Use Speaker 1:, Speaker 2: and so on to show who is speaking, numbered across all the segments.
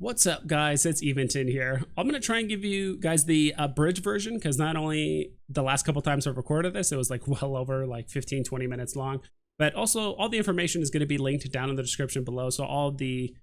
Speaker 1: What's up, guys? It's Eventon here. I'm going to try and give you guys the abridged version because not only the last couple times I've recorded this, it was like well over like 15-20 minutes long, but also all the information is going to be linked down in the description below. So all of the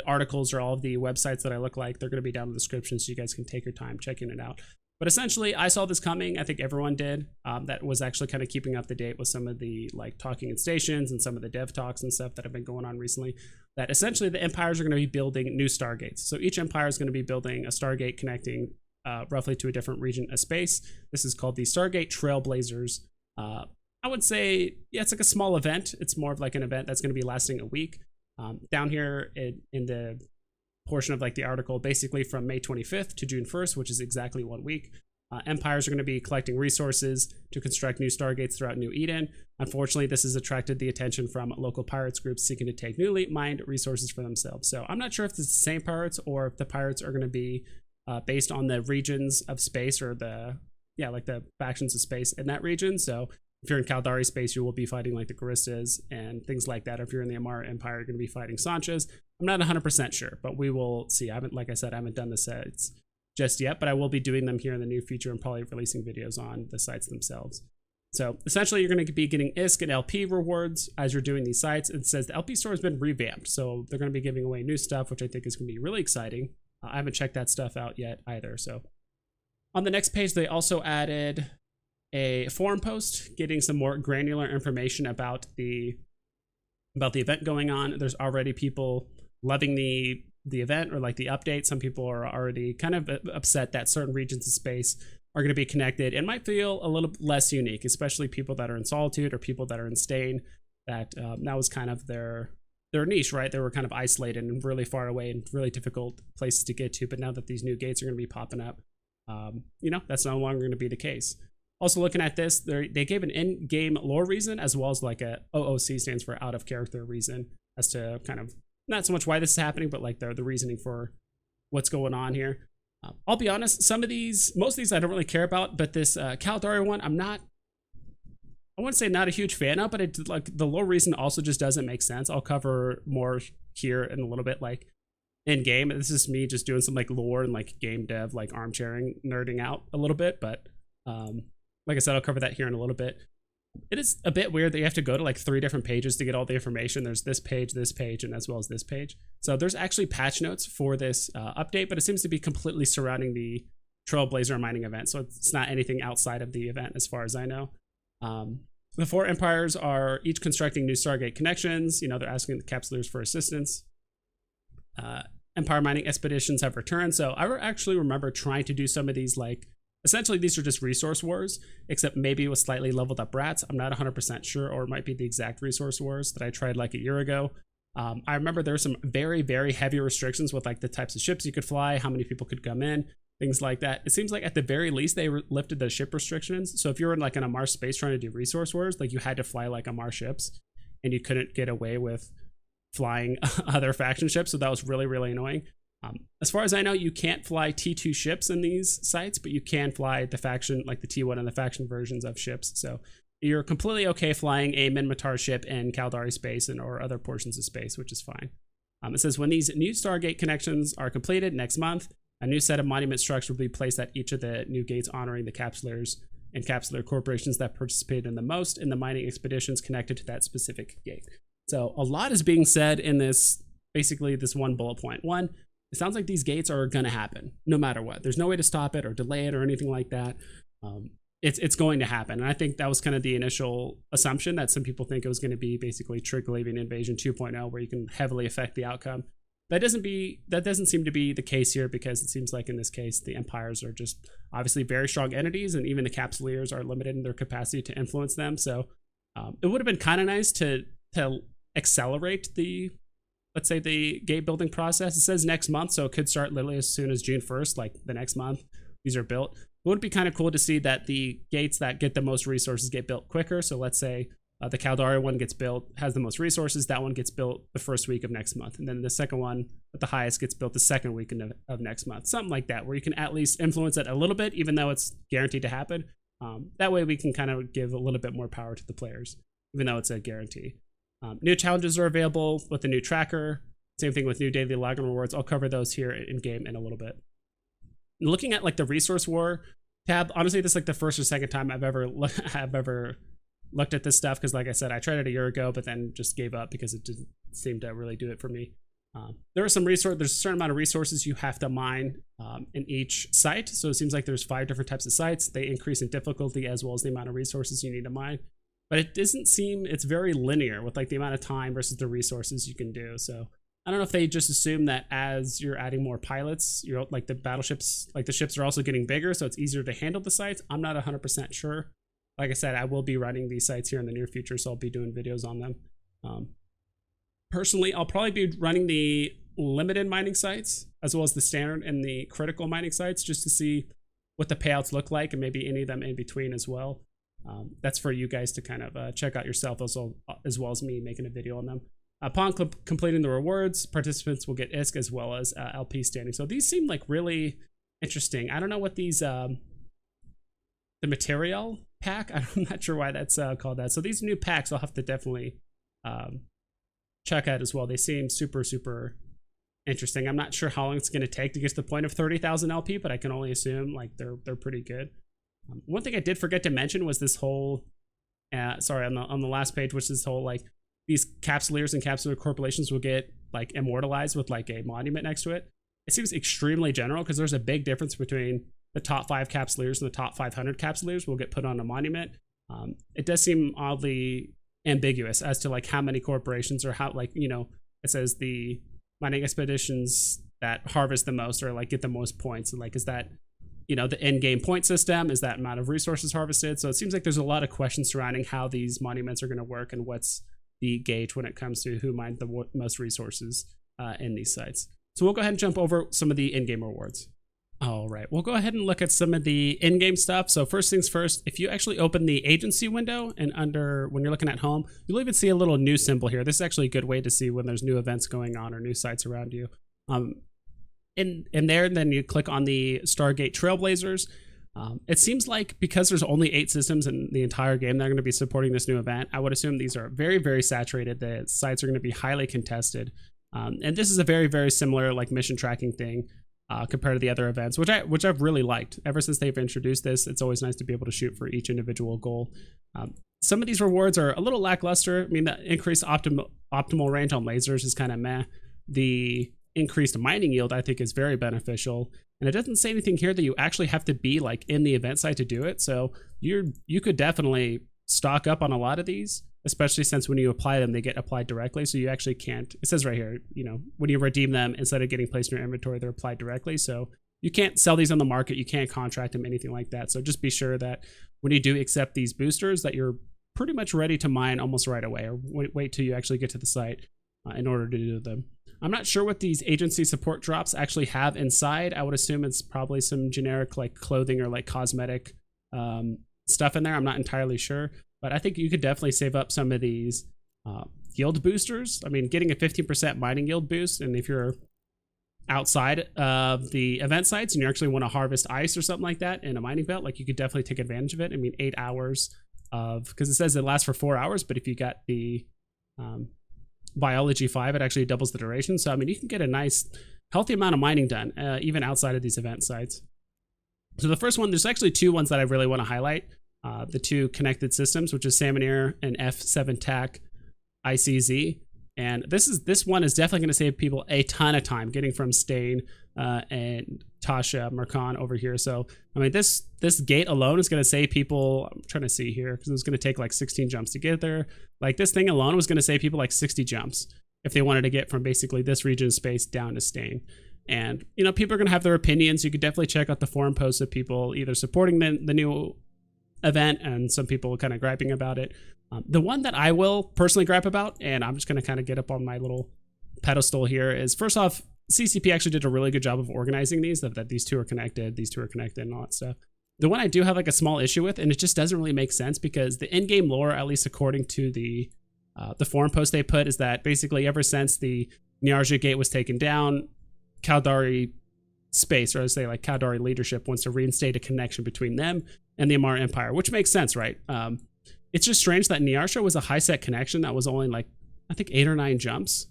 Speaker 1: articles or all of the websites that I look like, they're going to be down in the description so you guys can take your time checking it out. But essentially, I saw this coming. I think everyone did. That was actually kind of keeping up to date with some of the like talking in stations and some of the dev talks and stuff that have been going on recently. That essentially the empires are going to be building new stargates. So each empire is going to be building a stargate connecting roughly to a different region of space. This is called the Stargate Trailblazers. I would say, yeah, it's like a small event. It's more of like an event that's going to be lasting a week. Down here in the portion of like the article, basically from May 25th to June 1st, which is exactly 1 week. Empires are going to be collecting resources to construct new stargates throughout New Eden. Unfortunately, this has attracted the attention from local pirates groups seeking to take newly mined resources for themselves. So I'm not sure if it's the same pirates or if the pirates are going to be based on the regions of space or the factions of space in that region. So if you're in Caldari space, you will be fighting like the Guristas and things like that. If you're in the Amara Empire, you're going to be fighting Sanchez. I'm not 100% sure, but we will see. Like I said, I haven't done the sets just yet, but I will be doing them here in the near future and probably releasing videos on the sites themselves. So essentially, you're going to be getting ISK and LP rewards as you're doing these sites. It says the LP store has been revamped, so they're going to be giving away new stuff, which I think is going to be really exciting. I haven't checked that stuff out yet either. So on the next page, they also added a forum post getting some more granular information about the event going on. There's already people loving the event or like the update. Some people are already kind of upset that certain regions of space are going to be connected and might feel a little less unique, especially people that are in Solitude or people that are in Stain. That was kind of their niche, right? They were kind of isolated and really far away and really difficult places to get to. But now that these new gates are going to be popping up, that's no longer going to be the case. Also, looking at this, they gave an in-game lore reason as well as like a OOC, stands for out of character reason, as to kind of not so much why this is happening, but like the reasoning for what's going on here. I'll be honest, most of these I don't really care about, but this Caldari one, I wouldn't say not a huge fan of, but like the lore reason also just doesn't make sense. I'll cover more here in a little bit, like in game. This is me just doing some like lore and like game dev, like armchairing, nerding out a little bit, but like I said, I'll cover that here in a little bit. It is a bit weird that you have to go to like 3 different pages to get all the information. There's this page, and as well as this page. So there's actually patch notes for this update, but it seems to be completely surrounding the Trailblazer mining event. So it's not anything outside of the event as far as I know. The 4 empires are each constructing new Stargate connections. They're asking the capsulers for assistance. Empire mining expeditions have returned. So I actually remember trying to do some of these like, essentially, these are just resource wars, except maybe with slightly leveled up rats. I'm not 100% sure, or it might be the exact resource wars that I tried like a year ago. I remember there were some very, very heavy restrictions with like the types of ships you could fly, how many people could come in, things like that. It seems like at the very least they lifted the ship restrictions. So if you're in like an Amar space trying to do resource wars, like you had to fly like Amar ships, and you couldn't get away with flying other faction ships. So that was really, really annoying. As far as I know, you can't fly T2 ships in these sites, but you can fly the faction, like the T1 and the faction versions of ships. So you're completely okay flying a Minmatar ship in Caldari space or other portions of space, which is fine. It says when these new Stargate connections are completed next month, a new set of monument structures will be placed at each of the new gates honoring the capsulers and capsular corporations that participated in the most in the mining expeditions connected to that specific gate. So a lot is being said in this, basically this one bullet point. One, it sounds like these gates are going to happen no matter what. There's no way to stop it or delay it or anything like that. It's going to happen. And I think that was kind of the initial assumption, that some people think it was going to be basically Trickleavian Invasion 2.0, where you can heavily affect the outcome. That doesn't seem to be the case here, because it seems like in this case, the empires are just obviously very strong entities, and even the capsuleers are limited in their capacity to influence them. So it would have been kind of nice to accelerate let's say the gate building process. It says next month, so it could start literally as soon as June 1st, like the next month these are built. It would be kind of cool to see that the gates that get the most resources get built quicker. So let's say the Caldari one gets built, has the most resources, that one gets built the first week of next month. And then the second one at the highest gets built the second week of next month. Something like that, where you can at least influence it a little bit, even though it's guaranteed to happen. That way we can kind of give a little bit more power to the players, even though it's a guarantee. New challenges are available with the new tracker. Same thing with new daily login rewards. I'll cover those here in game in a little bit. Looking at like the resource war tab, honestly, this is like the first or second time I've ever looked at this stuff, because like I said, I tried it a year ago, but then just gave up because it didn't seem to really do it for me. There's a certain amount of resources you have to mine in each site. So it seems like there's 5 different types of sites. They increase in difficulty as well as the amount of resources you need to mine. But it doesn't seem, it's very linear with like the amount of time versus the resources you can do. So I don't know if they just assume that as you're adding more pilots, you're like the battleships, like the ships are also getting bigger, so it's easier to handle the sites. I'm not 100% sure. Like I said, I will be running these sites here in the near future, so I'll be doing videos on them. Personally, I'll probably be running the limited mining sites as well as the standard and the critical mining sites, just to see what the payouts look like, and maybe any of them in between as well. That's for you guys to kind of check out yourself, also, as well as me making a video on them. Upon completing the rewards, participants will get ISK as well as LP standing. So these seem like really interesting. I don't know what these, the material pack, I'm not sure why that's called that. So these new packs I'll have to definitely check out as well. They seem super, super interesting. I'm not sure how long it's going to take to get to the point of 30,000 LP, but I can only assume like they're pretty good. One thing I did forget to mention was this whole, sorry, on the last page, which is this whole like these capsuleers and capsular corporations will get like immortalized with like a monument next to it. It seems extremely general, because there's a big difference between the top 5 capsuleers and the top 500 capsuleers will get put on a monument. It does seem oddly ambiguous as to like how many corporations, or how, like, you know, it says the mining expeditions that harvest the most or like get the most points, and like, is that, you know, the end game point system, is that amount of resources harvested? So it seems like there's a lot of questions surrounding how these monuments are going to work and what's the gauge when it comes to who mined the most resources in these sites. So we'll go ahead and jump over some of the in-game rewards. All right, we'll go ahead and look at some of the in-game stuff. So first things first, if you actually open the agency window, and under, when you're looking at home, you'll even see a little new symbol here. This is actually a good way to see when there's new events going on or new sites around you. In there, then you click on the Stargate Trailblazers. It seems like because there's only 8 systems in the entire game that are going to be supporting this new event, I would assume these are very, very saturated. The sites are going to be highly contested. And this is a very, very similar like mission tracking thing compared to the other events, which I've really liked. Ever since they've introduced this, it's always nice to be able to shoot for each individual goal. Some of these rewards are a little lackluster. I mean, the increased optimal range on lasers is kind of meh. The increased mining yield, I think, is very beneficial. And it doesn't say anything here that you actually have to be like in the event site to do it. So you could definitely stock up on a lot of these, especially since when you apply them, they get applied directly. So you actually can't, it says right here, you know, when you redeem them, instead of getting placed in your inventory, they're applied directly. So you can't sell these on the market. You can't contract them, anything like that. So just be sure that when you do accept these boosters, that you're pretty much ready to mine almost right away, or wait till you actually get to the site in order to do them. I'm not sure what these agency support drops actually have inside. I would assume it's probably some generic like clothing or like cosmetic stuff in there. I'm not entirely sure, but I think you could definitely save up some of these yield boosters. I mean, getting a 15% mining yield boost, and if you're outside of the event sites and you actually want to harvest ice or something like that in a mining belt, like you could definitely take advantage of it. I mean, 8 hours of, because it says it lasts for 4 hours, but if you got the biology 5, it actually doubles the duration. So I mean, you can get a nice healthy amount of mining done even outside of these event sites. So the first one, there's actually 2 ones that I really want to highlight. The 2 connected systems, which is Salmoneer and F7 TAC ICZ. And this one is definitely going to save people a ton of time getting from Stain and Tasha Mercan over here. So I mean, this gate alone is going to save people, I'm trying to see here, because it was going to take like 16 jumps to get there. Like this thing alone was going to save people like 60 jumps if they wanted to get from basically this region of space down to Stain. And you know, people are going to have their opinions. You could definitely check out the forum posts of people either supporting the new event and some people kind of griping about it. The one that I will personally gripe about, and I'm just going to kind of get up on my little pedestal here, is first off, CCP actually did a really good job of organizing these, that these 2 are connected, and all that stuff. The one I do have like a small issue with, and it just doesn't really make sense, because the in-game lore, at least according to the forum post they put, is that basically ever since the Niarja gate was taken down, Caldari space, or I say like Caldari leadership, wants to reinstate a connection between them and the Amar Empire, which makes sense, right? It's just strange that Niarja was a high set connection that was only like, I think 8 or 9 jumps.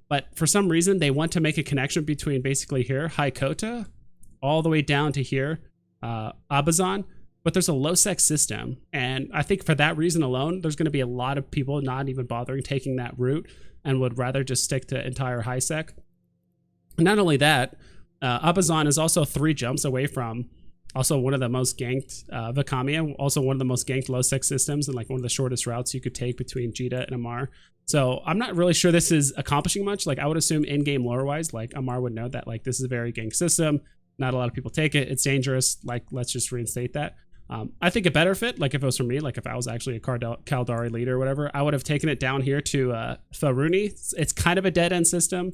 Speaker 1: But for some reason, they want to make a connection between basically here, Haikota, all the way down to here, Abazan. But there's a low-sec system. And I think for that reason alone, there's going to be a lot of people not even bothering taking that route and would rather just stick to entire high-sec. Not only that, Abazan is also 3 jumps away from also one of the most ganked Vakamiya, also one of the most ganked low-sec systems and like one of the shortest routes you could take between Jita and Amar. So I'm not really sure this is accomplishing much. Like I would assume in-game lore-wise, like Amar would know that like this is a very ganked system. Not a lot of people take it. It's dangerous. Like let's just reinstate that. I think a better fit, like if it was for me, like if I was actually a Caldari leader or whatever, I would have taken it down here to Tharuni. It's kind of a dead-end system.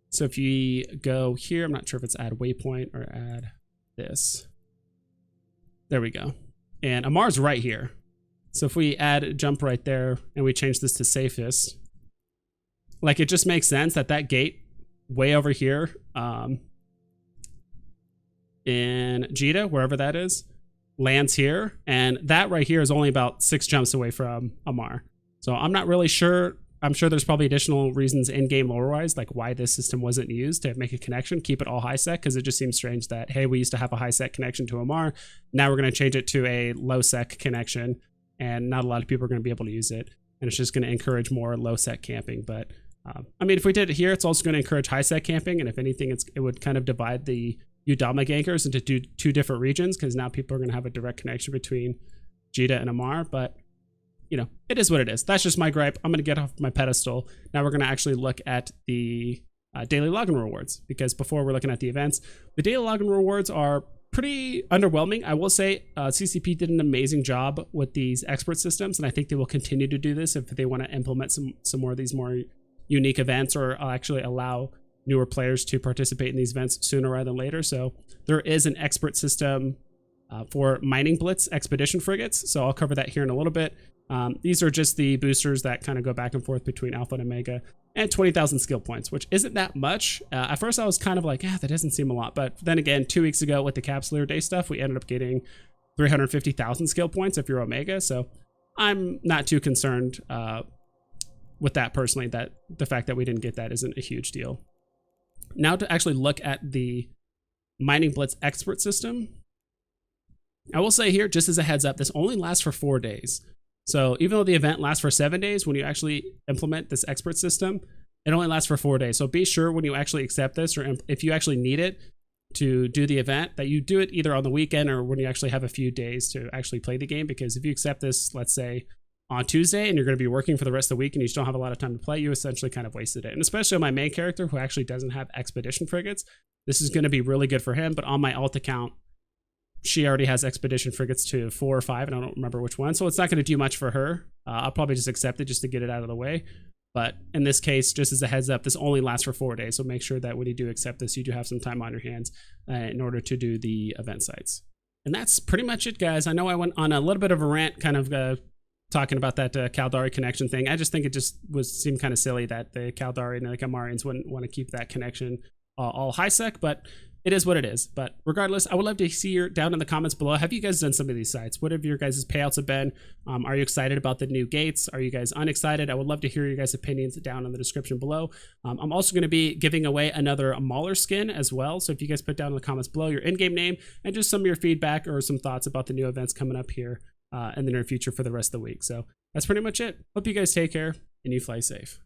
Speaker 1: So if you go here, I'm not sure if it's add waypoint or add this. There we go. And Amar's right here. So if we add jump right there and we change this to safest, like it just makes sense that that gate way over here in Jita, wherever that is, lands here. And that right here is only about 6 jumps away from Amar. So I'm not really sure. I'm sure there's probably additional reasons in-game lore-wise, like why this system wasn't used to make a connection, keep it all high-sec, because it just seems strange that, hey, we used to have a high-sec connection to Amar. Now we're going to change it to a low-sec connection, and not a lot of people are going to be able to use it. And it's just going to encourage more low-sec camping. But, I mean, if we did it here, it's also going to encourage high-sec camping. And if anything, it would kind of divide the Udama gankers into two different regions, because now people are going to have a direct connection between Jita and Amar. But you know, it is what it is. That's just my gripe. I'm going to get off my pedestal. Now we're going to actually look at the daily login rewards, because before we're looking at the events, the daily login rewards are pretty underwhelming. I will say CCP did an amazing job with these expert systems, and I think they will continue to do this if they want to implement some more of these more unique events, or actually allow newer players to participate in these events sooner rather than later. So there is an expert system for mining blitz expedition frigates. So I'll cover that here in a little bit. These are just the boosters that kind of go back and forth between Alpha and Omega, and 20,000 skill points, which isn't that much. At first I was kind of like, that doesn't seem a lot. But then again, 2 weeks ago with the Capsuleer Day stuff, we ended up getting 350,000 skill points if you're Omega. So I'm not too concerned with that personally, that the fact that we didn't get that isn't a huge deal. Now to actually look at the Mining Blitz expert system, I will say here, just as a heads up, this only lasts for 4 days. So even though the event lasts for 7 days, when you actually implement this expert system, it only lasts for 4 days. So be sure when you actually accept this, or if you actually need it to do the event, that you do it either on the weekend or when you actually have a few days to actually play the game. Because if you accept this, let's say on Tuesday, and you're going to be working for the rest of the week and you just don't have a lot of time to play, you essentially kind of wasted it. And especially on my main character, who actually doesn't have expedition frigates, this is going to be really good for him. But on my alt account, she already has expedition frigates to 4 or 5, and I don't remember which one. So it's not going to do much for her. I'll probably just accept it just to get it out of the way. But in this case, just as a heads up, this only lasts for 4 days. So make sure that when you do accept this, you do have some time on your hands in order to do the event sites. And that's pretty much it, guys. I know I went on a little bit of a rant, kind of talking about that Caldari connection thing. I just think it just seemed kind of silly that the Caldari and the Amarians wouldn't want to keep that connection all high sec, but it is what it is. But regardless, I would love to see you down in the comments below. Have you guys done some of these sites? What have your guys' payouts have been? Are you excited about the new gates? Are you guys unexcited? I would love to hear your guys' opinions down in the description below. I'm also going to be giving away another Mauler skin as well. So if you guys put down in the comments below your in-game name and just some of your feedback or some thoughts about the new events coming up here in the near future for the rest of the week. So that's pretty much it. Hope you guys take care and you fly safe.